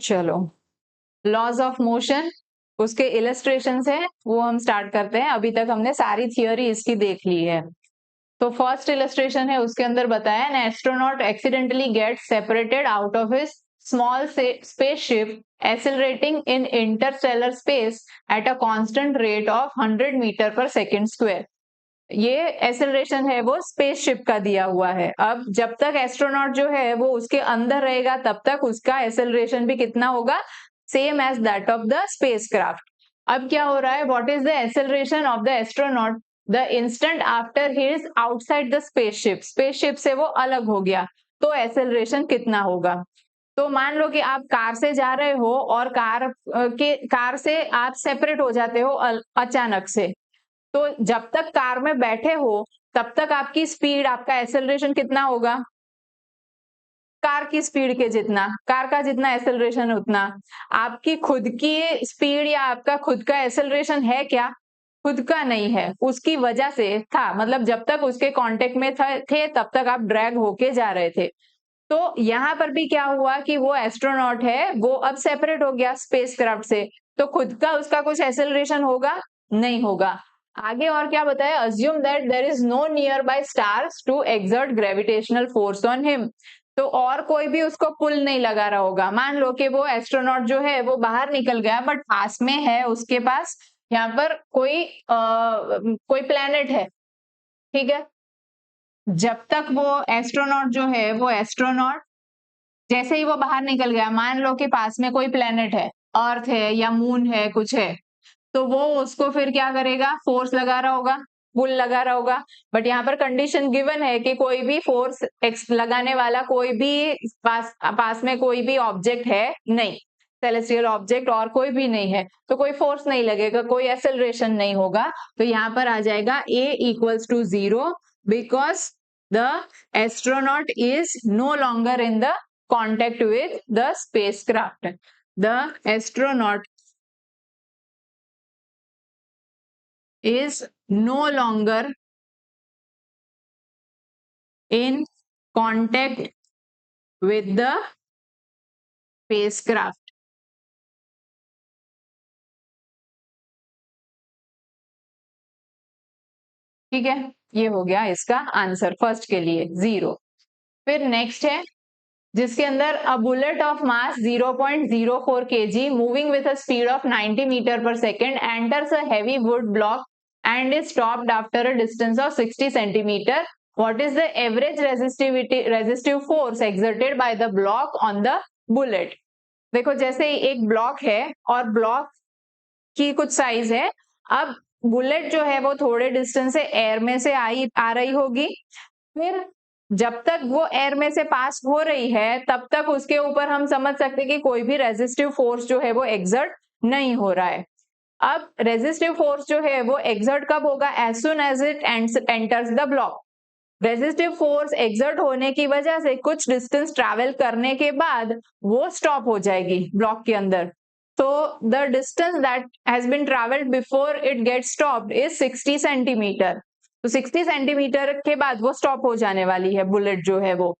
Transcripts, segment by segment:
चलो, laws of motion, उसके illustrations हैं वो हम स्टार्ट करते हैं। अभी तक हमने सारी थियोरी इसकी देख ली है। तो फर्स्ट इलस्ट्रेशन है, उसके अंदर बताया an astronaut accidentally get separated out of his small spaceship accelerating in interstellar space at a constant rate of 100 metre per second square. ये एक्सेलरेशन है वो स्पेसशिप का दिया हुआ है। अब जब तक एस्ट्रोनॉट जो है वो उसके अंदर रहेगा तब तक उसका एक्सेलरेशन भी कितना होगा, same as that of the spacecraft. अब क्या हो रहा है, what is the acceleration of the astronaut the instant after he is outside the spaceship, spaceship से वो अलग हो गया तो एक्सेलरेशन कितना होगा। तो मान लो कि आप कार से जा रहे हो और कार से आप सेपरेट हो जाते हो अचानक से। तो जब तक कार में बैठे हो तब तक आपकी स्पीड, आपका एक्सेलरेशन कितना होगा, कार की स्पीड के जितना, कार का जितना एक्सेलरेशन उतना। आपकी खुद की स्पीड या आपका खुद का एक्सेलरेशन है क्या, खुद का नहीं है, उसकी वजह से था, मतलब जब तक उसके कांटेक्ट में थे तब तक आप ड्रैग होके जा रहे थे। तो यहाँ पर भी क्या हुआ कि वो एस्ट्रोनॉट है वो अब सेपरेट हो गया स्पेसक्राफ्ट से, तो खुद का उसका कुछ एक्सेलरेशन होगा, नहीं होगा। आगे और क्या बताया, assume that there is no nearby stars to exert gravitational force on him. तो और कोई भी उसको पुल नहीं लगा रहा होगा। मान लो कि वो एस्ट्रोनॉट जो है वो बाहर निकल गया बट पास में है उसके पास यहाँ पर कोई प्लेनेट है, ठीक है। जब तक वो एस्ट्रोनॉट जो है वो एस्ट्रोनॉट जैसे ही वो बाहर निकल गया, मान लो कि पास में कोई प्लेनेट है, अर्थ है या मून है, कुछ है, तो वो उसको फिर क्या करेगा, फोर्स लगा रहा होगा, पुल लगा रहा होगा। बट यहाँ पर कंडीशन गिवन है कि कोई भी फोर्स लगाने वाला कोई भी पास में कोई भी ऑब्जेक्ट है नहीं, सेलेस्टियल ऑब्जेक्ट और कोई भी नहीं है, तो कोई फोर्स नहीं लगेगा, कोई एक्सेलरेशन नहीं होगा। तो यहाँ पर आ जाएगा A equals to 0 because the astronaut is no longer in the contact with the spacecraft. The astronaut is no longer in contact with the spacecraft. ठीक है, ये हो गया इसका आंसर फर्स्ट के लिए 0। फिर नेक्स्ट है जिसके अंदर a bullet of mass 0.04 kg moving with a speed of 90 metre per second enters a heavy wood block and is stopped after a distance of 60 centimeter. What is the average resistive force exerted by the block on the bullet? देखो जैसे एक block है और block की कुछ size है, अब bullet जो है वो थोड़े डिस्टेंस से एयर में से आ रही होगी, फिर जब तक वो एयर में से पास हो रही है तब तक उसके ऊपर हम समझ सकते हैं कि कोई भी रेजिस्टिव फोर्स जो है वो एक्सर्ट नहीं हो रहा है। अब रेजिस्टिव फोर्स जो है वो एक्सर्ट कब होगा, as soon as it enters the block. Resistive force exert होने की वजह से कुछ डिस्टेंस ट्रैवल करने के बाद वो स्टॉप हो जाएगी ब्लॉक के अंदर। तो the distance that has been travelled before it get stopped is 60 centimetre. तो 60 सेंटीमीटर के बाद वो स्टॉप हो जाने वाली है बुलेट जो है वो,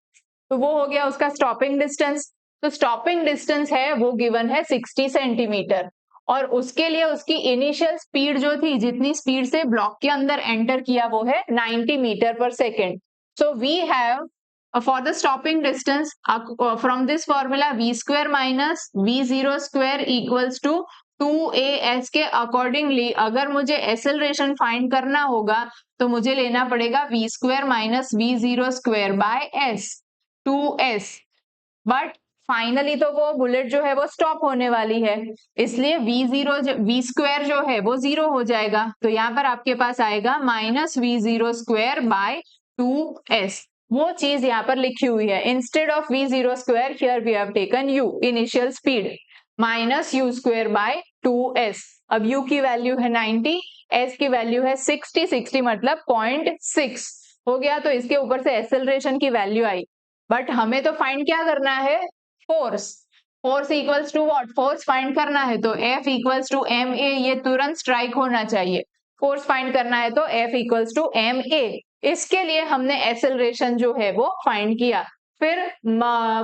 तो वो हो गया उसका स्टॉपिंग डिस्टेंस। तो स्टॉपिंग डिस्टेंस है वो गिवन है 60 सेंटीमीटर और उसके लिए उसकी इनिशियल स्पीड जो थी, जितनी स्पीड से ब्लॉक के अंदर एंटर किया वो है 90 metre per second. So we have for the stopping distance from this formula v square minus v0 square equals to 2as के अकॉर्डिंगली अगर मुझे एक्सेलरेशन फाइंड करना होगा तो मुझे लेना पड़ेगा v square minus v0 square by s 2s। But finally तो वो बुलेट जो है वो स्टॉप होने वाली है, इसलिए v स्क्वायर जो है वो 0 हो जाएगा। तो यहाँ पर आपके पास आएगा minus v0 square by 2s। वो चीज यहाँ पर लिखी हुई है, instead of v0 square here we have taken u initial speed minus u square by 2s। अब u की वैल्यू है 90, s की वैल्यू है 60, 60 मतलब 0.6 हो गया। तो इसके ऊपर से एक्सेलरेशन की वैल्यू आई, बट हमें तो फाइंड क्या करना है, force. Force equals to what, force find करना है तो F इक्वल्स टू ma, ये तुरंत स्ट्राइक होना चाहिए। फोर्स फाइंड करना है तो F इक्वल्स टू ma। इसके लिए हमने एक्सेलरेशन जो है वो फाइंड किया। फिर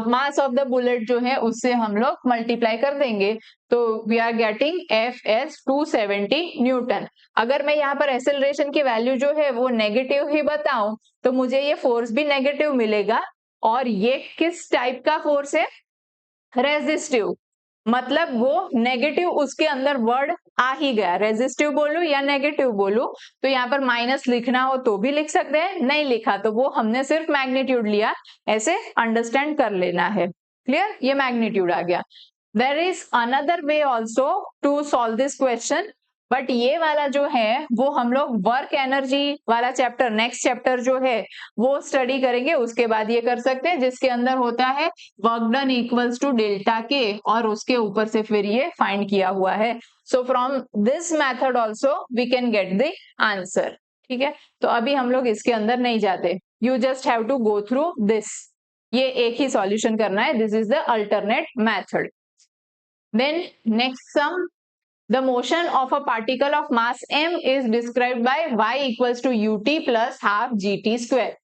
मास ऑफ द बुलेट जो है उससे हम लोग मल्टीप्लाई कर देंगे, तो we are getting F S 270 newton. अगर मैं यहाँ पर एक्सेलरेशन की वैल्यू जो है वो नेगेटिव ही बताऊं तो मुझे ये फोर्स भी नेगेटिव मिलेगा। और ये किस टाइप का फोर्स है? रेजिस्टिव, मतलब वो नेगेटिव उसके अंदर वर्ड आ ही गया। रेजिस्टिव बोलूं या नेगेटिव बोलूं, तो यहाँ पर माइनस लिखना हो तो भी लिख सकते हैं, नहीं लिखा तो वो हमने सिर्फ मैग्नीट्यूड लिया, ऐसे अंडरस्टैंड कर लेना है। क्लियर? ये मैग्नीट्यूड आ गया। There is another way also to solve this question, but ये वाला जो है वो हम लोग वर्क एनर्जी वाला चैप्टर, नेक्स्ट चैप्टर जो है वो स्टडी करेंगे, उसके बाद ये कर सकते हैं, जिसके अंदर होता है work done equals to delta K, और उसके ऊपर से फिर ये फाइंड किया हुआ है। So from this method also we can get the answer. ठीक है, तो अभी हम लोग इसके अंदर नहीं जाते, you just have to go through this. ये एक ही सॉल्यूशन करना है, this is the alternate method. Then next sum, the motion of a particle of mass m is described by y equals to ut plus half gt square.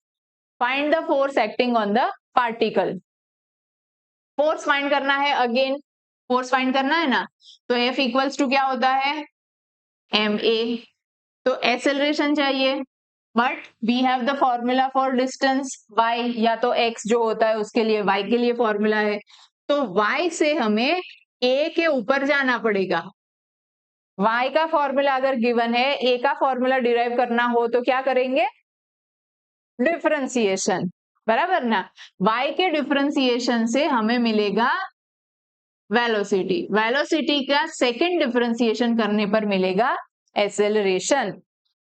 Find the force acting on the particle. Force find करना है, again force find करना है ना, तो F equals to क्या होता है? ma। तो एक्सेलरेशन चाहिए, but we have the formula for distance y, या तो x जो होता है उसके लिए y के लिए फॉर्मूला है, तो y से हमें a के ऊपर जाना पड़ेगा। y का फॉर्मूला अगर गिवन है, a का फॉर्मूला डिराइव करना हो तो क्या करेंगे? डिफरेंशिएशन, बराबर ना। y के डिफरेंशिएशन से हमें मिलेगा वेलोसिटी, वेलोसिटी का सेकंड डिफरेंशिएशन करने पर मिलेगा एक्सेलरेशन,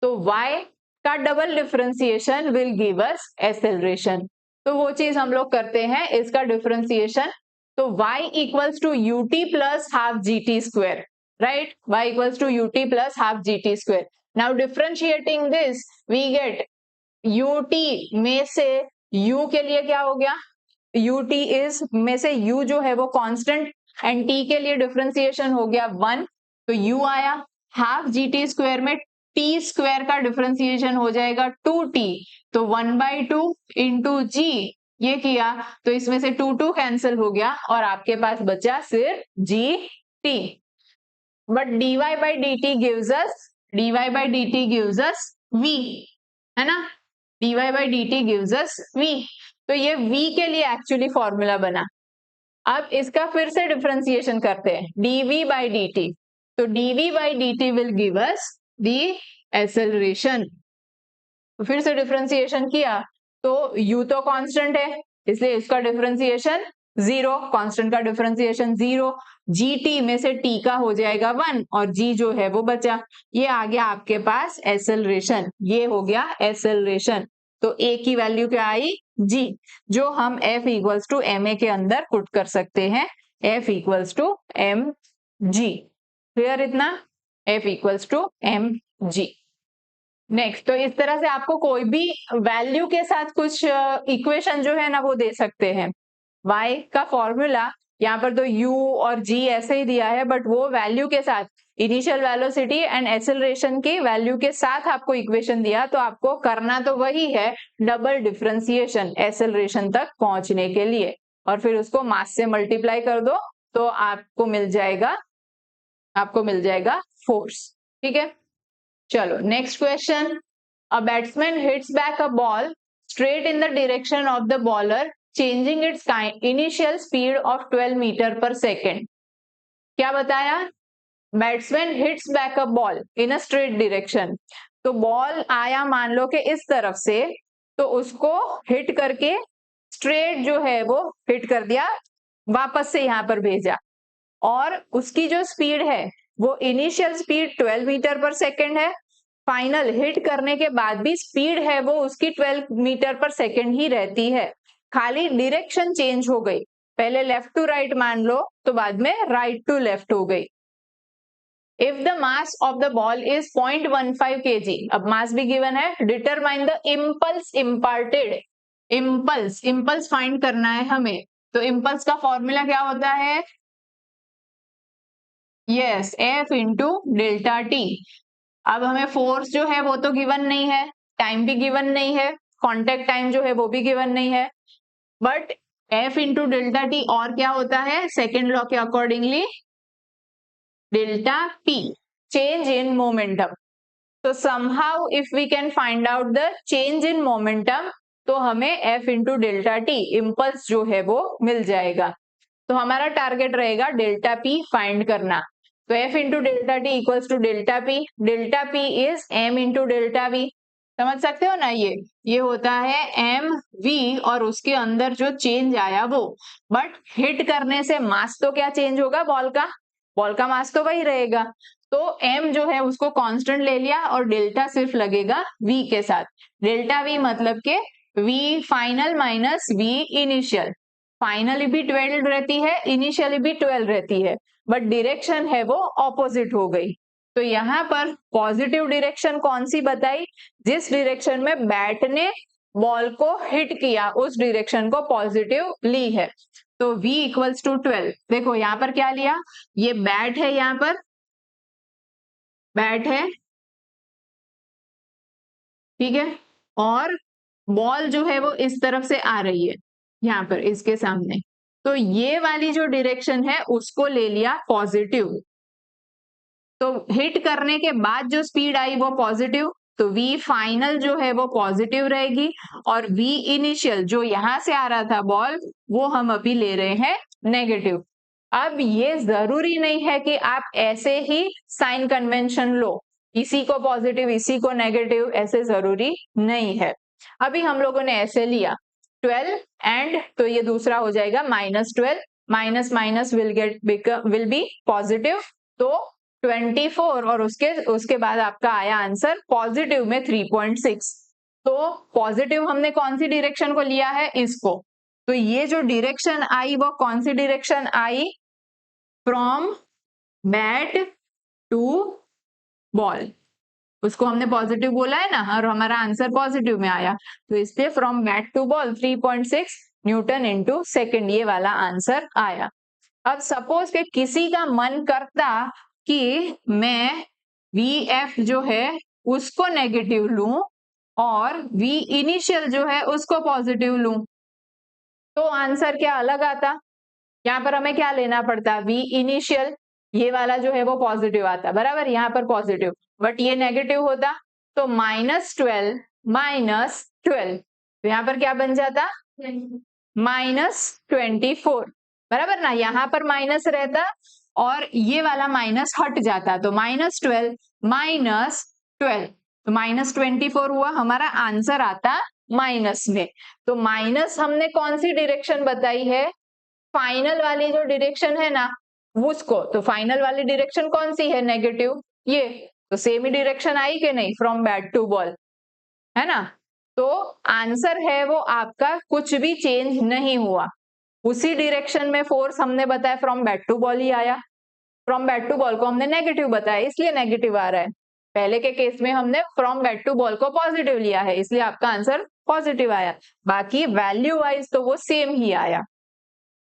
तो y का double differentiation will give us acceleration. तो वो चीज हम लोग करते हैं, इसका डिफरेंशिएशन, तो y equals to ut plus half gt square, right? y equals to ut plus half gt square. Now differentiating this, we get ut में से u के लिए क्या हो गया? ut is में से u जो है वो कांस्टेंट, एंड t के लिए डिफरेंशिएशन हो गया 1, तो u आया। हाफ gt स्क्वायर में t स्क्वायर का डिफरेंशिएशन हो जाएगा 2t, तो 1/2 इंटू g, ये किया तो इसमें से 2 कैंसिल हो गया और आपके पास बचा सिर्फ gt। But dy by dt gives us v, है ना? dy by dt gives us v, तो ये v के लिए एक्चुअली फॉर्मूला बना। अब इसका फिर से डिफरेंशिएशन करते हैं, dv by dt, तो dv by dt will give us the acceleration। तो फिर से डिफरेंशिएशन किया तो u तो कांस्टेंट है, इसलिए इसका डिफरेंशिएशन 0, कांस्टेंट का डिफरेंशिएशन 0, gt में से t का हो जाएगा 1 और g जो है वो बचा। ये आ गया आपके पास एक्सेलरेशन, ये हो गया एक्सेलरेशन। तो a की वैल्यू क्या आई? g, जो हम F इक्वल्स टू ma के अंदर पुट कर सकते हैं, F equals to mg। Clear इतना? F equals to mg। Next, तो इस तरह से आपको कोई भी वैल्यू के साथ कुछ इक्वेशन जो है ना वो दे सकते हैं। y का फॉर्मूला यहाँ पर तो u और g ऐसे ही दिया है, बट वो वैल्यू के साथ इनिशियल वेलोसिटी एंड एक्सेलरेशन की वैल्यू के साथ आपको इक्वेशन दिया, तो आपको करना तो वही है, डबल डिफरेंशिएशन एक्सेलरेशन तक पहुंचने के लिए, और फिर उसको मास से मल्टीप्लाई कर दो तो आपको मिल जाएगा फोर्स। ठीक है, चलो next question. A batsman hits back a ball straight in the direction of the bowler changing its initial speed of 12 metre per second. क्या बताया? Batsman hits back a ball in a straight direction, तो ball आया मान लो कि इस तरफ से, तो उसको हिट करके स्ट्रेट जो है वो हिट कर दिया, वापस से यहाँ पर भेजा, और उसकी जो स्पीड है वो initial speed 12 metre per second है, फाइनल हिट करने के बाद भी स्पीड है वो उसकी 12 मीटर पर सेकेंड ही रहती है, खाली डायरेक्शन चेंज हो गई, पहले लेफ्ट टू राइट मान लो तो बाद में राइट टू लेफ्ट हो गई। If the mass of the ball is 0.15 kg, अब मास भी गिवन है, determine the impulse imparted. Impulse find करना है हमें, तो इम्पल्स का फॉर्मूला क्या होता है? Yes, F into delta T. अब हमें फोर्स जो है वो तो गिवन नहीं है, टाइम भी गिवन नहीं है, कांटेक्ट टाइम जो है वो भी गिवन नहीं है, but F into delta T और क्या होता है सेकेंड लॉ के accordingly, delta P, change in momentum. तो somehow if we can find out the change in momentum, तो हमें F into delta T impulse जो है वो मिल जाएगा। तो हमारा टारगेट रहेगा डेल्टा पी फाइंड करना। तो F into delta T equals to delta P is M into delta V. समझ सकते हो ना, ये होता है एम वी और उसके अंदर जो चेंज आया वो, बट हिट करने से मास तो क्या चेंज होगा, बॉल का मास तो वही रहेगा। तो m जो है उसको कांस्टेंट ले लिया और डेल्टा सिर्फ लगेगा v के साथ। डेल्टा v मतलब के v final minus v initial, finally भी 12 रहती है, इनिशियली भी 12 रहती है, बट डायरेक्शन है वो ऑपोजिट हो गई। तो यहाँ पर पॉजिटिव डायरेक्शन कौन सी बताई, जिस डायरेक्शन में बैट ने बॉल को हिट किया उस डायरेक्शन को पॉजिटिव ली है। तो v इक्वल्स टू 12। देखो यहाँ पर क्या लिया, ये बैट है, यहाँ पर बैट है, ठीक है, और बॉल जो है वो इस तरफ से आ रही है यहाँ पर इसके सामने। तो ये वाली जो डायरेक्शन है उसको ले लिया पॉजिटिव। तो हिट करने के बाद जो स्पीड आई वो पॉजिटिव, तो v फाइनल जो है वो पॉजिटिव रहेगी, और v इनिशियल जो यहां से आ रहा था बॉल, वो हम अभी ले रहे हैं नेगेटिव। अब ये जरूरी नहीं है कि आप ऐसे ही साइन कन्वेंशन लो, इसी को पॉजिटिव इसी को नेगेटिव, ऐसे जरूरी नहीं है। अभी हम लोगों ने ऐसे लिया 12 एंड, तो ये दूसरा हो जाएगा -12, minus minus will be positive, तो 24, और उसके बाद आपका आया आंसर पॉजिटिव में 3.6। तो पॉजिटिव हमने कौन सी डायरेक्शन को लिया है, इसको। तो ये जो डायरेक्शन आई वो कौन सी डायरेक्शन आई, फ्रॉम बैट टू बॉल, उसको हमने पॉजिटिव बोला है ना, और हमारा आंसर पॉजिटिव में आया, तो इसलिए from bat to ball 3.6 newton into second, ये वाला आंसर आया। अब सपोज के किसी का मन करता कि मैं Vf जो है उसको नेगेटिव लूं और V इनिशियल जो है उसको पॉजिटिव लूं, तो आंसर क्या अलग आता। यहाँ पर हमें क्या लेना पड़ता, V इनिशियल, ये वाला जो है वो पॉजिटिव आता, बराबर, यहाँ पर पॉजिटिव, बट ये नेगेटिव होता, तो -12 -12, तो यहाँ पर क्या बन जाता, -24, बराबर ना, यहाँ पर माइनस रहता और ये वाला माइनस हट जाता, तो -12 -12, तो -24 हुआ, हमारा आंसर आता माइनस में। तो माइनस हमने कौन सी डायरेक्शन बताई है, फाइनल वाली जो डायरेक्शन है ना उसको, तो फाइनल वाली डायरेक्शन कौन सी है, नेगेटिव, ये, तो सेम ही डायरेक्शन आई कि नहीं, फ्रॉम बैट टू बॉल, है ना। तो आंसर है वो आपका कुछ भी चेंज नहीं हुआ, उसी डायरेक्शन में फोर्स हमने बताया फ्रॉम बैट टू बॉल ही आया, फ्रॉम बैट टू बॉल को हमने नेगेटिव बताया इसलिए नेगेटिव आ रहा है, पहले के केस में हमने फ्रॉम बैट टू बॉल को पॉजिटिव लिया है इसलिए आपका आंसर पॉजिटिव आया, बाकी वैल्यू वाइज तो वो सेम ही आया,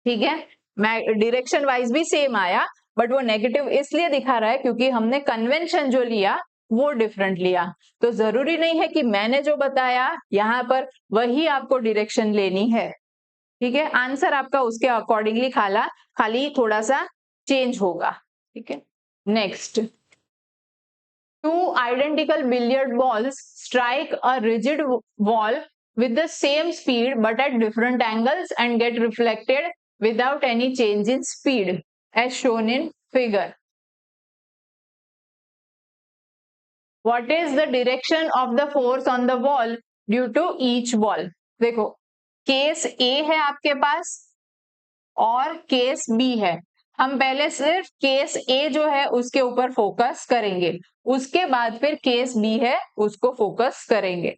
ठीक है, डायरेक्शन वाइज भी सेम आया, बट वो नेगेटिव इसलिए दिखा रहा है क्योंकि हमने कन्वेंशन जो लिया वो डिफरेंट लिया। तो जरूरी नहीं है कि मैंने जो बताया यहाँ पर वही आपको डायरेक्शन लेनी है, ठीक है, आंसर आपका उसके अकॉर्डिंगली खाली थोड़ा सा चेंज होगा, ठीक है। Next, two identical billiard balls strike a rigid wall with the same speed but at different angles and get reflected without any change in speed as shown in figure. What is the direction of the force on the wall due to each ball? देखो, case A है आपके पास और case B है, हम पहले सिर्फ case A जो है उसके ऊपर फोकस करेंगे, उसके बाद फिर केस B है उसको फोकस करेंगे।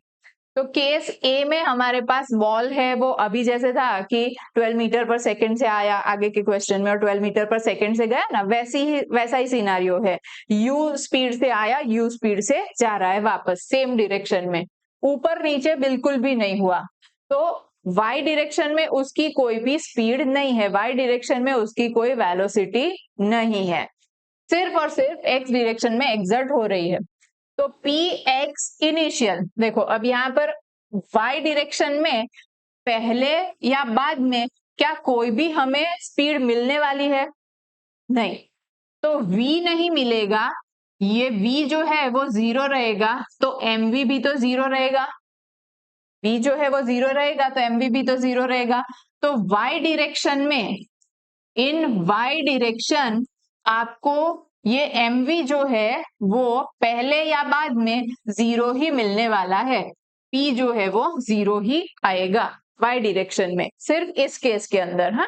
तो केस ए में हमारे पास बॉल है, वो अभी जैसे था कि 12 मीटर पर सेकंड से आया आगे के क्वेश्चन में और 12 मीटर पर सेकंड से गया ना, वैसा ही सिनारियो है, यू स्पीड से आया यू स्पीड से जा रहा है वापस सेम डायरेक्शन में, ऊपर नीचे बिल्कुल भी नहीं हुआ। तो वाई डायरेक्शन में उसकी कोई भी स्पीड नहीं है, वाई डायरेक्शन में उसकी कोई वेलोसिटी नहीं है, सिर्फ और सिर्फ एक्स डायरेक्शन में एक्सर्ट हो रही है। तो पी एक्स इनिशियल, देखो अब यहाँ पर y डायरेक्शन में पहले या बाद में क्या कोई भी हमें स्पीड मिलने वाली है? नहीं, तो v नहीं मिलेगा, ये v जो है वो 0 रहेगा, तो mv भी तो 0 रहेगा। v जो है वो 0 रहेगा तो mv भी तो 0 रहेगा। तो y डायरेक्शन में, इन y डायरेक्शन आपको ये mv जो है वो पहले या बाद में 0 ही मिलने वाला है। p जो है वो 0 ही आएगा y डायरेक्शन में, सिर्फ इस केस के अंदर। हाँ,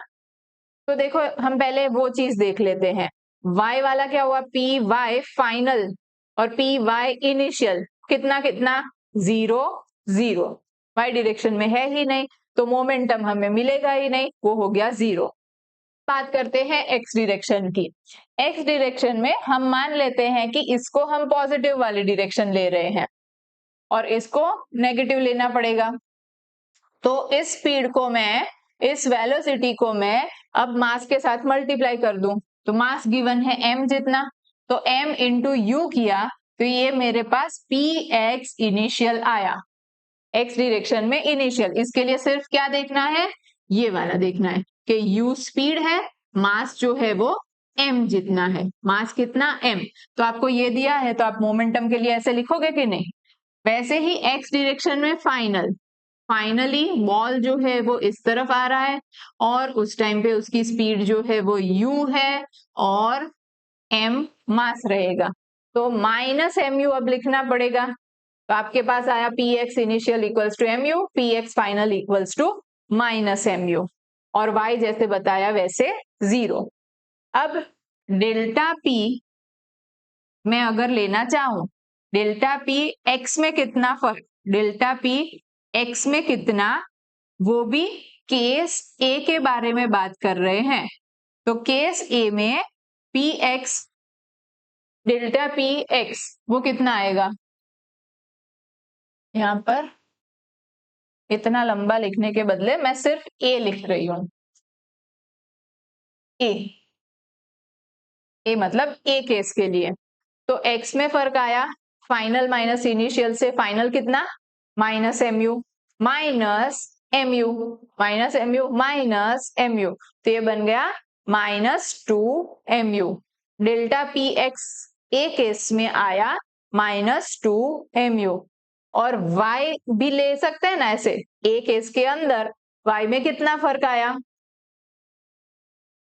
तो देखो हम पहले वो चीज देख लेते हैं। y वाला क्या हुआ? पी वाई फाइनल और पी वाई इनिशियल कितना कितना? 0 0। y डायरेक्शन में है ही नहीं, तो मोमेंटम हमें मिलेगा ही नहीं, वो हो गया 0। बात करते हैं x डायरेक्शन की। x डायरेक्शन में हम मान लेते हैं कि इसको हम पॉजिटिव वाली डायरेक्शन ले रहे हैं और इसको नेगेटिव लेना पड़ेगा। तो इस स्पीड को मैं, इस वेलोसिटी को मैं अब मास के साथ मल्टीप्लाई कर दूं, तो मास गिवन है m जितना, तो m इंटू यू किया, तो ये मेरे पास px इनिशियल आया। x डायरेक्शन में इनिशियल, इसके लिए सिर्फ क्या देखना है? ये वाला देखना है कि u स्पीड है, मास जो है वो m जितना है। मास कितना? m। तो आपको ये दिया है तो आप मोमेंटम के लिए ऐसे लिखोगे कि नहीं? वैसे ही x डायरेक्शन में फाइनली बॉल जो है वो इस तरफ आ रहा है और उस टाइम पे उसकी स्पीड जो है वो u है और m मास रहेगा, तो माइनस mu अब लिखना पड़ेगा। तो आपके पास आया px initial equals to mu, px final equals to minus mu, और y जैसे बताया वैसे 0। अब डेल्टा p मैं अगर लेना चाहूं, डेल्टा p x में कितना फर्क, डेल्टा p x में कितना, वो भी केस a के बारे में बात कर रहे हैं। तो केस a में px, डेल्टा px वो कितना आएगा? यहां पर इतना लंबा लिखने के बदले मैं सिर्फ a लिख रही हूं। a मतलब a केस के लिए, तो x में फर्क आया, फाइनल माइनस इनिशियल से फाइनल कितना? Minus mu, minus mu, minus mu, minus mu, तो ये बन गया -2mu। Delta px a case में आया -2mu, और y भी ले सकते हैं ना ऐसे, a केस के अंदर y में कितना फर्क आया?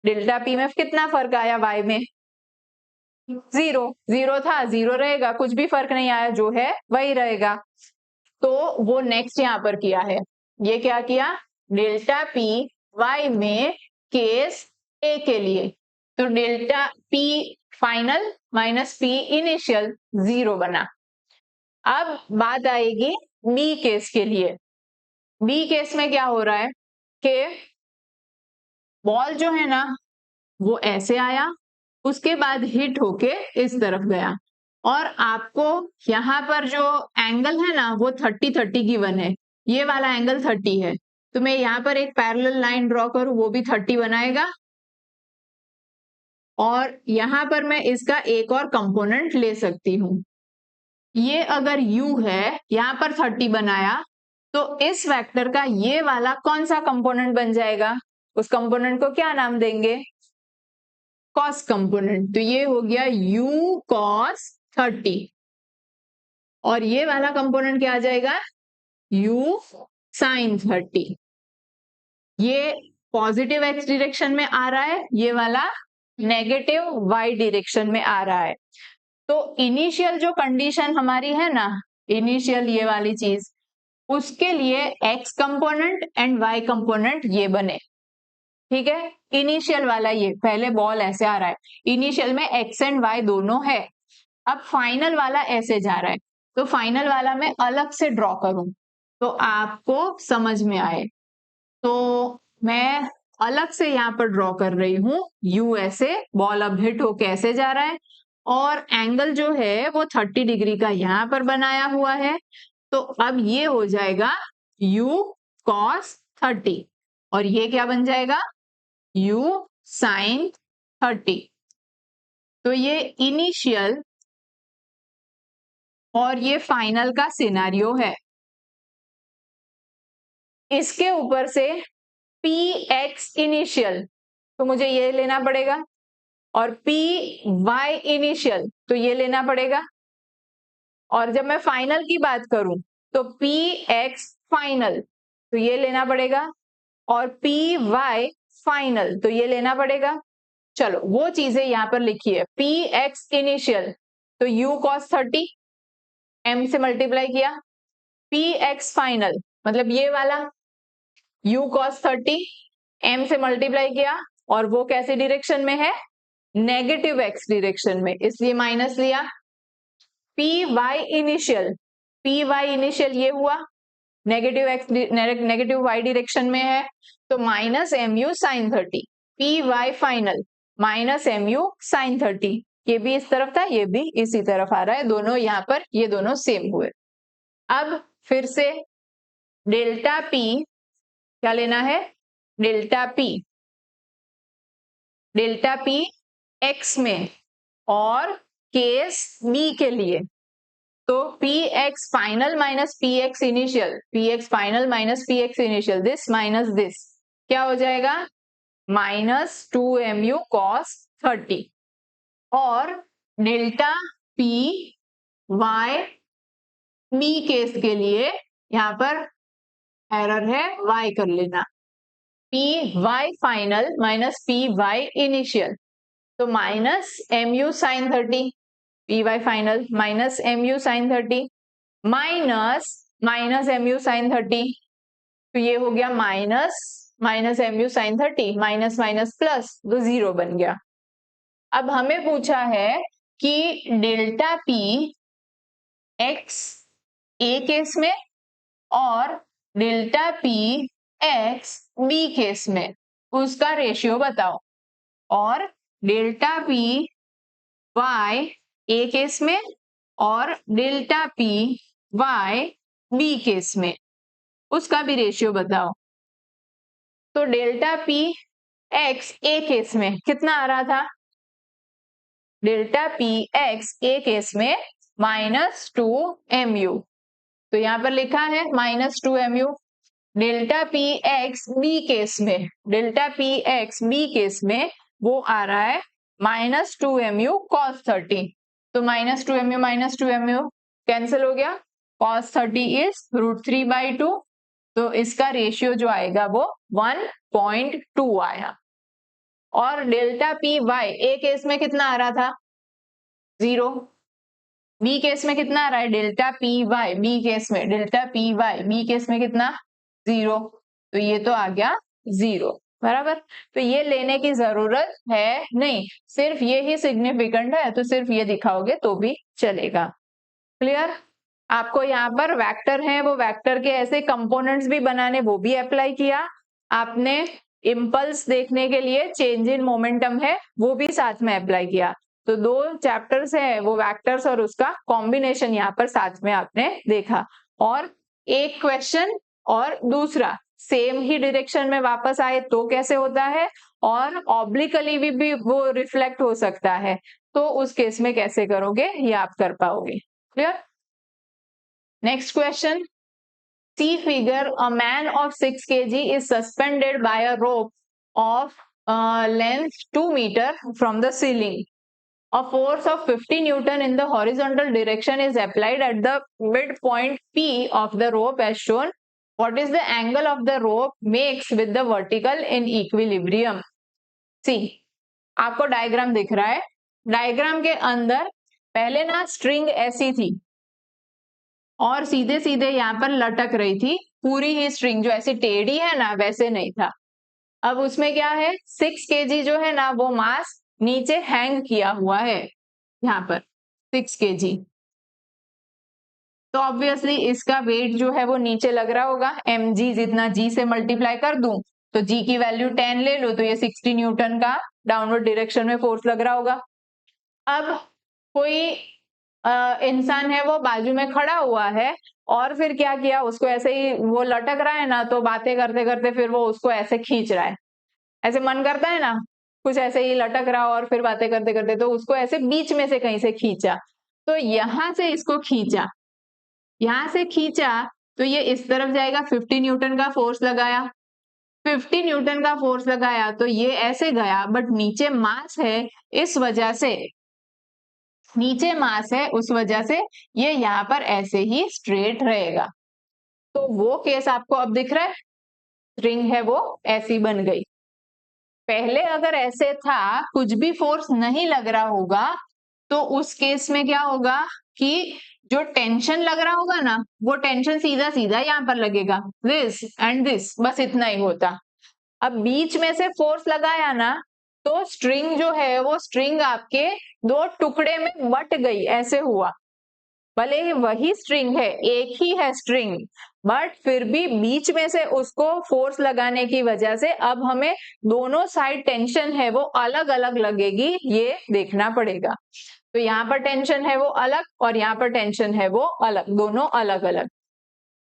डेल्टा p में कितना फर्क आया y में? 0 0 था, 0 रहेगा, कुछ भी फर्क नहीं आया, जो है वही रहेगा। तो वो नेक्स्ट यहां पर किया है, ये क्या किया? डेल्टा p y में केस a के लिए, तो delta p final minus p initial 0 बना। अब बात आएगी b केस के लिए। b केस में क्या हो रहा है कि बॉल जो है ना वो ऐसे आया, उसके बाद हिट होके इस तरफ गया, और आपको यहाँ पर जो एंगल है ना वो 30-30 गिवन है, ये वाला एंगल 30 है, तो मैं यहाँ पर एक पैरेलल लाइन ड्रॉ करूं, वो भी 30 बनाएगा, और यहाँ पर मैं इसका एक और कंपोनेंट ले सकती हूँ। ये अगर u है, यहाँ पर 30 बनाया, तो इस वेक्टर का ये वाला कौन सा कंपोनेंट बन जाएगा? उस कंपोनेंट को क्या नाम देंगे? Cos component. तो ये हो गया u cos 30, और ये वाला कंपोनेंट क्या आ जाएगा? u sin 30। ये पॉजिटिव x डायरेक्शन में आ रहा है, ये वाला नेगेटिव y डायरेक्शन में आ रहा है। तो इनिशियल जो कंडीशन हमारी है ना, इनिशियल ये वाली चीज, उसके लिए x component and y component ये बने, ठीक है? इनिशियल वाला ये, पहले बॉल ऐसे आ रहा है, इनिशियल में x एंड y दोनों है। अब फाइनल वाला ऐसे जा रहा है, तो फाइनल वाला मैं अलग से ड्रॉ करूं तो आपको समझ में आए, तो मैं अलग से यहाँ पर ड्रॉ कर रही हूँ। u ऐसे, बॉल अब हिट होके ऐसे जा रहा है, और एंगल जो है वो 30 डिग्री का यहाँ पर बनाया हुआ है, तो अब ये हो जाएगा u cos 30, और ये क्या बन जाएगा? u sin 30। तो ये इनिशियल और ये फाइनल का सिनेरियो है। इसके ऊपर से पी एक्स इनिशियल, तो मुझे ये लेना पड़ेगा, और पी वाई इनिशियल, तो ये लेना पड़ेगा। और जब मैं फाइनल की बात करूं तो पी एक्स फाइनल, तो ये लेना पड़ेगा, और पी वाई फाइनल, तो ये लेना पड़ेगा। चलो वो चीजें यहां पर लिखी है। पी एक्स इनिशियल, तो यू कॉस 30 एम से मल्टीप्लाई किया। पी एक्स फाइनल मतलब ये वाला u cos 30 m से मल्टीप्लाई किया, और वो कैसे डायरेक्शन में है, नेगेटिव x डायरेक्शन में, इसलिए माइनस लिया। पी वाई इनिशियल ये हुआ, negative x negative y direction में है, तो minus mu sin 30। P Y final minus mu sin 30, ये भी इस तरफ था, ये भी इसी तरफ आ रहा है, दोनों यहाँ पर ये दोनों सेम हुए। अब फिर से डेल्टा पी क्या लेना है, डेल्टा पी एक्स में और केस बी के लिए, तो P X final minus P X initial, P X final minus P X initial, this minus this क्या हो जाएगा, माइनस 2mu cos 30। और delta P Y B case के लिए यहां पर एरर है, y कर लेना, P Y final minus P Y initial, तो minus mu sin 30, P Y final minus mu sin 30 minus mu sin 30, तो ये हो गया minus mu sin 30, minus minus plus, तो 0 बन गया। अब हमें पूछा है कि delta P X A case में और delta P X B case में, उसका रेशियो बताओ। और delta P Y A case में और delta P Y B case में, उसका भी रेशियो बताओ। तो delta P X A case में कितना आ रहा था, delta P X A case में -2mu, तो यहां पर लिखा है -2mu। Delta P X B case में, delta P X B case में वो आ रहा है -2mu cos 30, तो -2mu कैंसिल हो गया, cos 30 इज √3/2, तो इसका रेशियो जो आएगा वो 1.2 आया। और delta P Y A case में कितना आ रहा था, 0, बी केस में कितना आ रहा है, delta P Y B case में, delta P Y B case में कितना, 0, तो ये तो आ गया 0 बराबर। तो ये लेने की जरूरत है नहीं, सिर्फ ये ही सिग्निफिकेंट है, तो सिर्फ ये दिखाओगे तो भी चलेगा। क्लियर। आपको यहाँ पर वेक्टर है, वो वेक्टर के ऐसे कंपोनेंट्स भी बनाने, वो भी अप्लाई किया आपने। इम्पल्स देखने के लिए चेंज इन मोमेंटम है, वो भी साथ में अप्लाई किया। तो 2 चैप्टर्स है, वो वेक्टर्स और उसका कॉम्बिनेशन यहाँ पर साथ में आपने देखा। और एक क्वेश्चन और दूसरा सेम ही डायरेक्शन में वापस आए तो कैसे होता है, और ऑब्लिकली भी वो रिफ्लेक्ट हो सकता है, तो उस केस में कैसे करोगे, ये आप कर पाओगे। Clear. Next question, see figure, a man of 6 kg is suspended by a rope of length 2 meter from the ceiling. A force of 50 Newton in the horizontal direction is applied at the midpoint P of the rope as shown. What is the angle of the rope makes with the vertical in equilibrium? See, आपको diagram दिख रहा है, diagram के अंदर पहले ना string ऐसी थी और सीधे सीधे यहाँ पर लटक रही थी, पूरी ही स्ट्रिंग जो ऐसी टेढ़ी है ना वैसे नहीं था। अब उसमें क्या है, 6 kg जो है ना वो मास नीचे हैंग किया हुआ है, यहाँ पर 6 kg, तो ऑब्वियसली इसका वेट जो है वो नीचे लग रहा होगा। mg जितना g से मल्टीप्लाई कर दूं तो g की वैल्यू 10 ले लो, तो ये 60 न्यूटन का डाउनवर्ड डायरेक्शन में फोर्स लग रहा होगा। अब कोई इंसान है वो बाजू में खड़ा हुआ है और फिर क्या किया, उसको ऐसे ही वो लटक रहा है ना, तो बातें करते करते फिर वो उसको ऐसे खींच रहा है, ऐसे मन करता है ना कुछ ऐसे ही लटक रहा और फिर बातें करते करते, तो उसको ऐसे बीच में से कहीं से खींचा, तो यहां से इसको खींचा, यहां से खींचा, तो ये इस तरफ जाएगा, 50 न्यूटन का फोर्स लगाया, 50 न्यूटन का फोर्स लगाया तो ये ऐसे गया, बट नीचे मास है, इस वजह से नीचे मास है उस वजह से ये यहाँ पर ऐसे ही स्ट्रेट रहेगा। तो वो केस आपको अब दिख रहा है, स्ट्रिंग है वो ऐसी बन गई। पहले अगर ऐसे था, कुछ भी फोर्स नहीं लग रहा होगा, तो उस केस में क्या होगा कि जो टेंशन लग रहा होगा ना, वो टेंशन सीधा सीधा यहाँ पर लगेगा, दिस एंड दिस, बस इतना ही होता। अब बीच में से फोर्स लगाया ना, तो स्ट्रिंग जो है वो स्ट्रिंग आपके दो टुकड़े में बट गई, ऐसे हुआ। भले ही वही स्ट्रिंग है, एक ही है स्ट्रिंग, बट फिर भी बीच में से उसको फोर्स लगाने की वजह से अब हमें दोनों साइड टेंशन है वो अलग अलग लगेगी, ये देखना पड़ेगा। तो यहाँ पर टेंशन है वो अलग और यहाँ पर टेंशन है वो अलग, दोनों अलग अलग।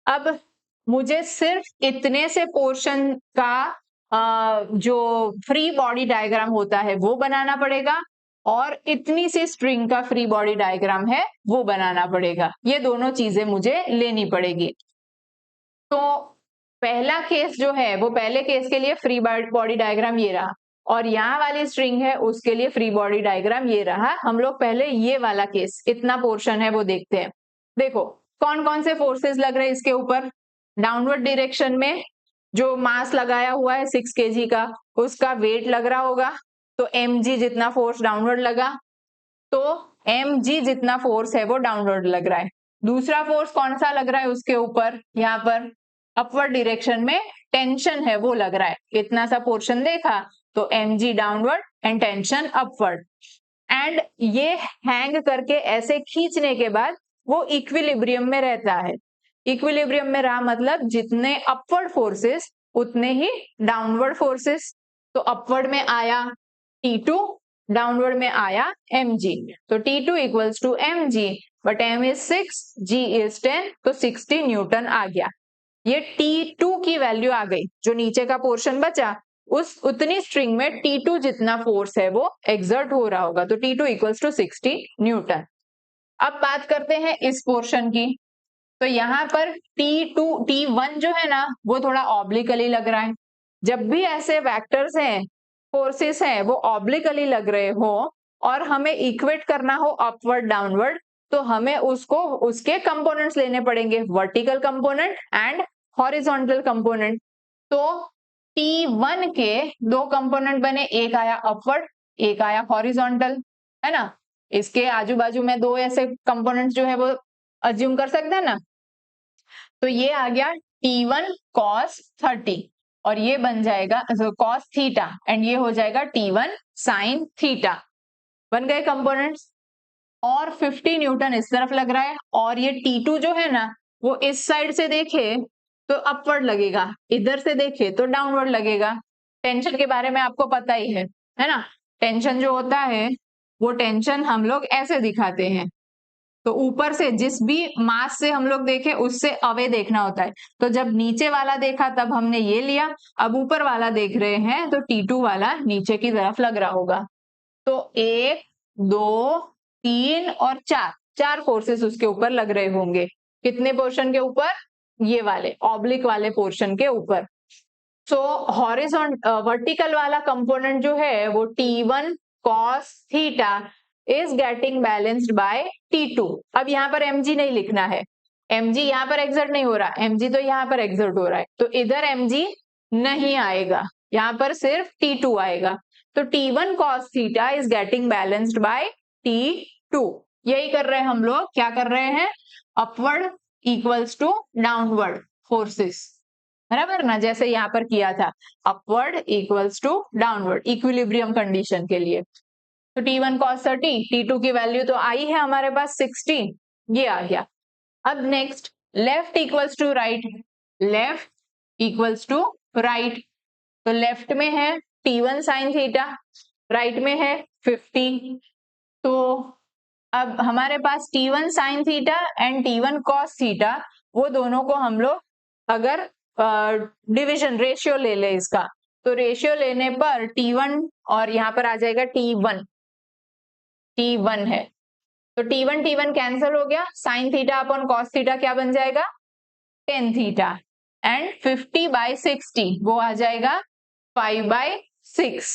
अब मुझे सिर्फ इतने से पोर्शन का जो फ्री बॉडी डायग्राम होता है वो बनाना पड़ेगा, और इतनी सी स्ट्रिंग का फ्री बॉडी डायग्राम है वो बनाना पड़ेगा। ये दोनों चीजें मुझे लेनी पड़ेगी। तो पहला केस जो है वो पहले केस के लिए फ्री बॉडी डायग्राम ये रहा, और यहाँ वाली स्ट्रिंग है उसके लिए फ्री बॉडी डायग्राम ये रहा। हम लोग पहले ये वाला केस, इतना पोर्शन है वो देखते हैं। देखो कौन कौन से फोर्सेस लग रहे हैं इसके ऊपर। डाउनवर्ड डायरेक्शन में जो मास लगाया हुआ है 6 kg का, उसका वेट लग रहा होगा, तो mg जितना फोर्स डाउनवर्ड लगा, तो mg जितना फोर्स है वो डाउनवर्ड लग रहा है। दूसरा फोर्स कौन सा लग रहा है उसके ऊपर, यहाँ पर अपवर्ड डायरेक्शन में टेंशन है वो लग रहा है। इतना सा पोर्शन देखा, तो mg downward and tension upward, and ये हैंग करके ऐसे खींचने के बाद वो इक्विलिब्रियम में रहता है। इक्विलिब्रियम में रहा मतलब जितने अपवर्ड फोर्सेस उतने ही डाउनवर्ड फोर्सेस। तो अपवर्ड में आया T2, डाउनवर्ड में आया mg, तो T2 equals to mg, but m is 6, g is 10, तो 60 न्यूटन आ गया। ये T2 की वैल्यू आ गई, जो नीचे का पोर्शन बचा उस उतनी स्ट्रिंग में T2 जितना फोर्स है वो एक्सर्ट हो रहा होगा, तो T2 इक्वल्स टू 60 न्यूटन। अब बात करते हैं इस पोर्शन की। तो यहाँ पर T2 T1 जो है ना वो थोड़ा ऑब्लिकली लग रहा है। जब भी ऐसे वेक्टर्स हैं, फोर्सेस हैं, वो ऑब्लिकली लग रहे हो और हमें इक्वेट करना हो अपवर्ड डाउनवर्ड, तो हमें उसको उसके कंपोनेंट्स लेने पड़ेंगे, vertical component and horizontal component. तो T1 के दो कंपोनेंट बने, एक आया अपवर्ड एक आया हॉरिजॉन्टल, है ना। इसके आजू बाजू में दो ऐसे कंपोनेंट्स जो है वो अज्यूम कर सकते हैं ना। तो ये आ गया T1 cos 30 और ये बन जाएगा cos थीटा, एंड ये हो जाएगा T1 sin थीटा। बन गए कंपोनेंट्स। और 50 न्यूटन इस तरफ लग रहा है, और ये T2 जो है ना वो इस साइड से देखे तो अपवर्ड लगेगा, इधर से देखे तो डाउनवर्ड लगेगा। टेंशन के बारे में आपको पता ही है ना। टेंशन जो होता है वो टेंशन हम लोग ऐसे दिखाते हैं, तो ऊपर से जिस भी मास से हम लोग देखे उससे अवे देखना होता है। तो जब नीचे वाला देखा तब हमने ये लिया, अब ऊपर वाला देख रहे हैं तो T2 वाला नीचे की तरफ लग रहा होगा। तो 1 2 3 और 4 चार फोर्सेस उसके ऊपर लग रहे होंगे। कितने पोर्शन के ऊपर, ये वाले ऑब्लिक वाले पोर्शन के ऊपर। सो वर्टिकल वाला कंपोनेंट जो है वो T1 cos theta is getting balanced bye T2। अब यहाँ पर mg नहीं लिखना है, mg यहाँ पर एक्सर्ट नहीं हो रहा, mg तो यहाँ पर एक्सर्ट हो रहा है, तो इधर mg नहीं आएगा, यहाँ पर सिर्फ T2 आएगा। तो T1 cos theta is getting balanced bye T2। यही कर रहे हैं हम लोग, क्या कर रहे हैं, upward equals to downward forces, बराबर ना, जैसे यहाँ पर किया था, upward equals to downward equilibrium condition के लिए। तो T1 cos 30, T2 की वैल्यू तो आई है हमारे पास 60, ये आ गया। अब next left equals to right, left equals to right, तो लेफ्ट में है T1 sin थीटा, राइट में है 50। तो अब हमारे पास T1 sin theta and T1 cos theta, वो दोनों को हम लोग अगर डिवीजन रेशियो ले ले इसका, तो रेशियो लेने पर T1 और यहाँ पर आ जाएगा T1 है, तो T1 कैंसिल हो गया, sine theta upon cos theta क्या बन जाएगा, 10 थीटा एंड 50/60 वो आ जाएगा 5/6।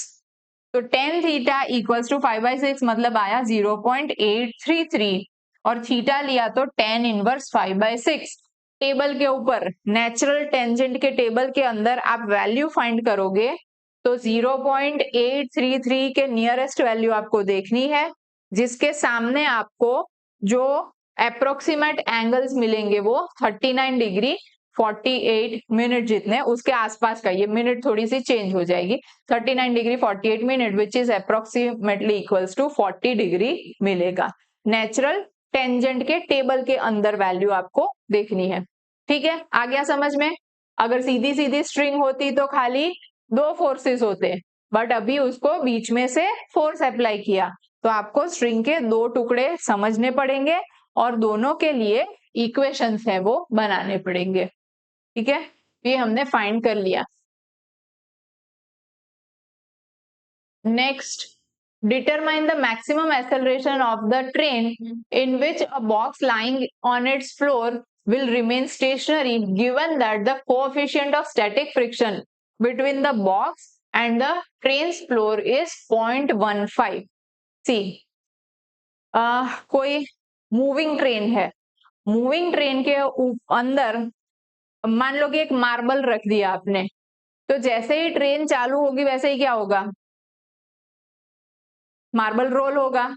तो 10 थीटा इक्वल्स टू 5/6 मतलब आया 0.833 और थीटा लिया तो 10 इनवर्स 5/6। टेबल के ऊपर नेचुरल टेंजेंट के टेबल के अंदर आप वैल्यू फाइंड करोगे तो 0.833 के नियरेस्ट वैल्यू आपको देखनी है, जिसके सामने आपको जो अप्रोक्सीमेट एंगल्स मिलेंगे वो 39 डिग्री 48 मिनट जितने, उसके आसपास का, ये मिनट थोड़ी सी चेंज हो जाएगी, 39 degree 48 minute which is approximately equals to 40 degree मिलेगा। नेचुरल टेंजेंट के टेबल के अंदर वैल्यू आपको देखनी है। ठीक है, आ गया समझ में? अगर सीधी सीधी स्ट्रिंग होती तो खाली दो फोर्सेस होते, बट अभी उसको बीच में से फोर्स अप्लाई किया, तो आपको स्ट्रिंग के दो टुकड़े समझने पड़ेंगे और दोनों के लिए इक्वेशंस है वो बनाने पड़ेंगे। ठीक है, ये हमने फाइंड कर लिया। Next, determine the maximum acceleration of the train in which a box lying on its floor will remain stationary given that the coefficient of static friction between the box and the train's floor is 0.15. See, कोई moving train है, moving train के अंदर मान लो कि एक marble रख दिया आपने, तो जैसे ही ट्रेन चालू होगी वैसे ही क्या होगा, मार्बल रोल होगा।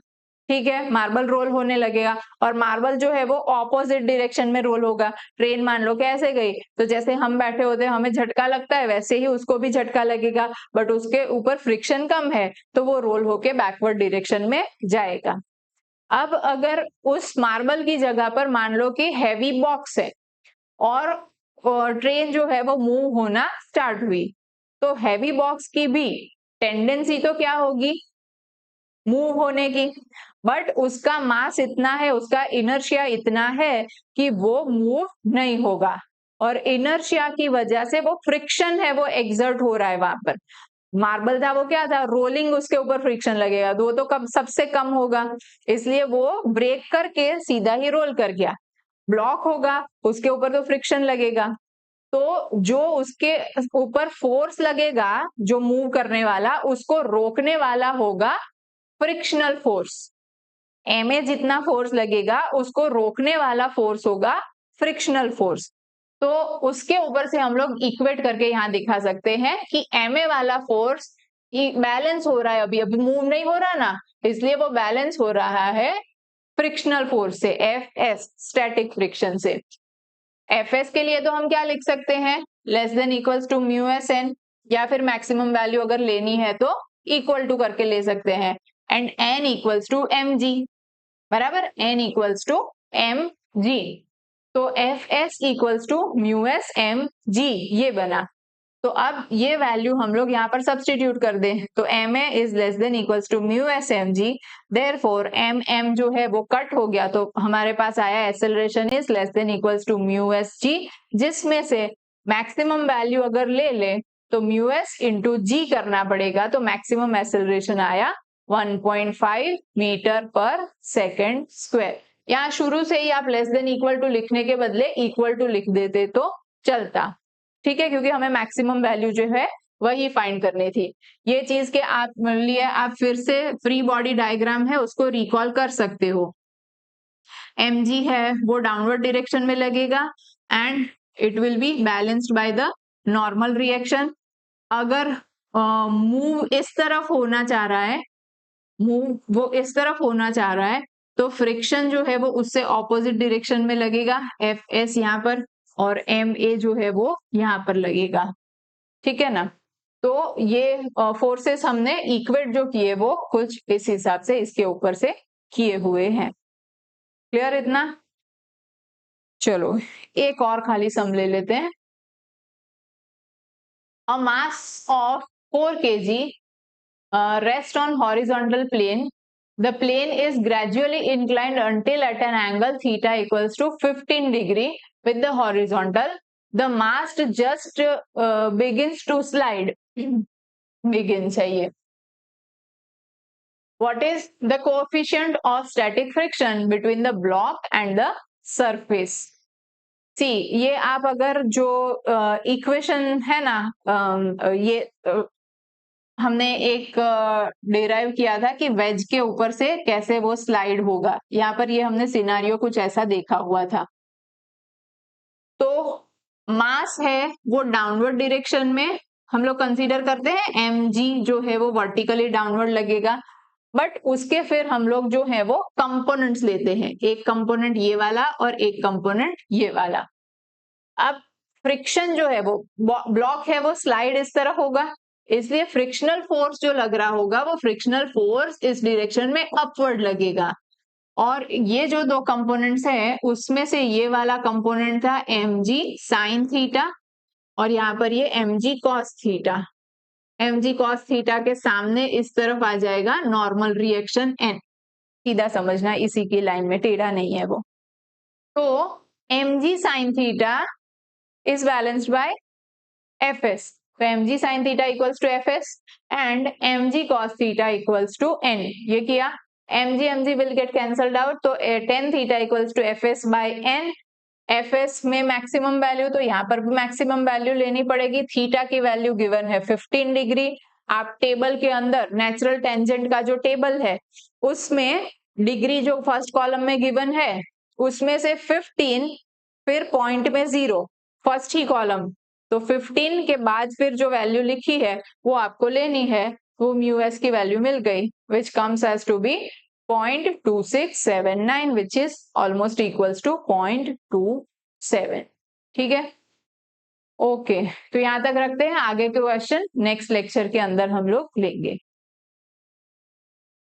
ठीक है, मार्बल रोल होने लगेगा और मार्बल जो है वो ऑपोजिट डायरेक्शन में रोल होगा। ट्रेन मान लो कैसे गई, तो जैसे हम बैठे होते हैं हमें झटका लगता है वैसे ही उसको भी झटका लगेगा, बट उसके ऊपर फ्रिक्शन कम है तो वो रोल होके बैकवर्ड डायरेक्शन में जाएगा। अब अगर उस मार्बल की जगह पर मान लो कि हैवी बॉक्स है और ट्रेन जो है वो मूव होना स्टार्ट हुई, तो हैवी बॉक्स की भी टेंडेंसी तो क्या होगी, मूव होने की, बट उसका मास इतना है, उसका इनर्शिया इतना है कि वो मूव नहीं होगा और इनर्शिया की वजह से वो फ्रिक्शन है वो एक्सर्ट हो रहा है वहां पर। मार्बल था वो क्या था, रोलिंग, उसके ऊपर फ्रिक्शन लगेगा तो वो तो कब सबसे कम होगा, इसलिए वो ब्रेक करके सीधा ही रोल कर गया। ब्लॉक होगा उसके ऊपर तो फ्रिक्शन लगेगा, तो जो उसके ऊपर फोर्स लगेगा जो मूव करने वाला, उसको रोकने वाला होगा फ्रिक्शनल फोर्स। एम जितना फोर्स लगेगा उसको रोकने वाला फोर्स होगा फ्रिक्शनल फोर्स। तो उसके ऊपर से हम लोग इक्वेट करके यहाँ दिखा सकते हैं कि एम वाला फोर्स बैलेंस हो रहा है, अभी अभी मूव नहीं हो रहा ना, इसलिए वो बैलेंस हो रहा है फ्रिक्शनल फोर्स से, एफ एस स्टैटिक फ्रिक्शन से। एफ एस के लिए तो हम क्या लिख सकते हैं, less than equals to mu S N, या फिर मैक्सिमम वैल्यू अगर लेनी है तो इक्वल टू करके ले सकते हैं, and N equals to M G, बराबर, N equals to M G. तो F S equals to mu S M G ये बना। तो अब ये वैल्यू हम लोग यहाँ पर सब्सटीट्यूट कर दें, तो M A is less than equals to mu S M G, therefore M M जो है वो कट हो गया, तो हमारे पास आया acceleration is less than equals to mu S G, जिसमें से मैक्सिमम वैल्यू अगर ले ले तो म्यू एस इंटू जी करना पड़ेगा, तो मैक्सिमम एक्सेलरेशन आया 1.5 मीटर पर सेकेंड स्क्वायर। यहाँ शुरू से ही आप लेस देन इक्वल टू लिखने के बदले इक्वल टू लिख देते तो चलता। ठीक है, क्योंकि हमें मैक्सिमम वैल्यू जो है वही फाइंड करनी थी। ये चीज के आप लिए आप फिर से फ्री बॉडी डायग्राम है उसको रिकॉल कर सकते हो। एम जी है वो डाउनवर्ड डायरेक्शन में लगेगा and it will be balanced by the normal reaction. अगर मूव इस तरफ होना चाह रहा है, मूव वो इस तरफ होना चाह रहा है, तो फ्रिक्शन जो है वो उससे ऑपोजिट डायरेक्शन में लगेगा, एफ एस यहाँ पर, और एम ए जो है वो यहाँ पर लगेगा। ठीक है ना, तो ये फोर्सेस हमने इक्वेट जो किए वो कुछ इस हिसाब से इसके ऊपर से किए हुए हैं। क्लियर इतना? चलो एक और खाली सम ले लेते हैं। अ mass of 4 kg rest on horizontal plane. The plane is gradually inclined until at an angle theta equals to 15 degree with the horizontal. The mast just begins to slide. begins है ये. What is the coefficient of static friction between the block and the surface? सी ये आप अगर जो equation है ना, ये हमने एक डिराइव किया था कि वेज के ऊपर से कैसे वो स्लाइड होगा, यहाँ पर ये हमने सिनारियो कुछ ऐसा देखा हुआ था। तो मास है वो डाउनवर्ड डायरेक्शन में हम लोग कंसीडर करते हैं, mg जो है वो वर्टिकली डाउनवर्ड लगेगा, बट उसके फिर हम लोग जो है वो कंपोनेंट्स लेते हैं, एक कंपोनेंट ये वाला और एक कंपोनेंट ये वाला। अब फ्रिक्शन जो है वो ब्लॉक है वो स्लाइड इस तरह होगा, इसलिए फ्रिक्शनल फोर्स जो लग रहा होगा वो फ्रिक्शनल फोर्स इस डायरेक्शन में अपवर्ड लगेगा। और ये जो दो कंपोनेंट्स है उसमें से ये वाला कंपोनेंट था mg साइन थीटा, और यहाँ पर ये mg cos theta. mg cos theta के सामने इस तरफ आ जाएगा नॉर्मल रिएक्शन n, सीधा समझना, इसी की लाइन में, टेढ़ा नहीं है वो। तो mg sin theta is balanced by fs, तो mg sin theta equals to fs and mg cos theta equals to n। ये किया, mg will get cancelled out, तो tan theta equals to fs by n। fs में maximum value, तो यहाँ पर भी maximum value लेनी पड़ेगी। थीटा की वैल्यू गिवन है 15 डिग्री। आप टेबल के अंदर नेचुरल टेंजेंट का जो टेबल है उसमें डिग्री जो फर्स्ट कॉलम में गिवन है उसमें से 15, फिर पॉइंट में 0, फर्स्ट ही कॉलम, तो 15 के बाद फिर जो वैल्यू लिखी है वो आपको लेनी है, वो म्यू एस की वैल्यू मिल गई, which comes as to be 0.2679, which is almost equals to 0.27। ठीक है, ओके, तो यहां तक रखते हैं, आगे के क्वेश्चन नेक्स्ट लेक्चर के अंदर हम लोग लेंगे।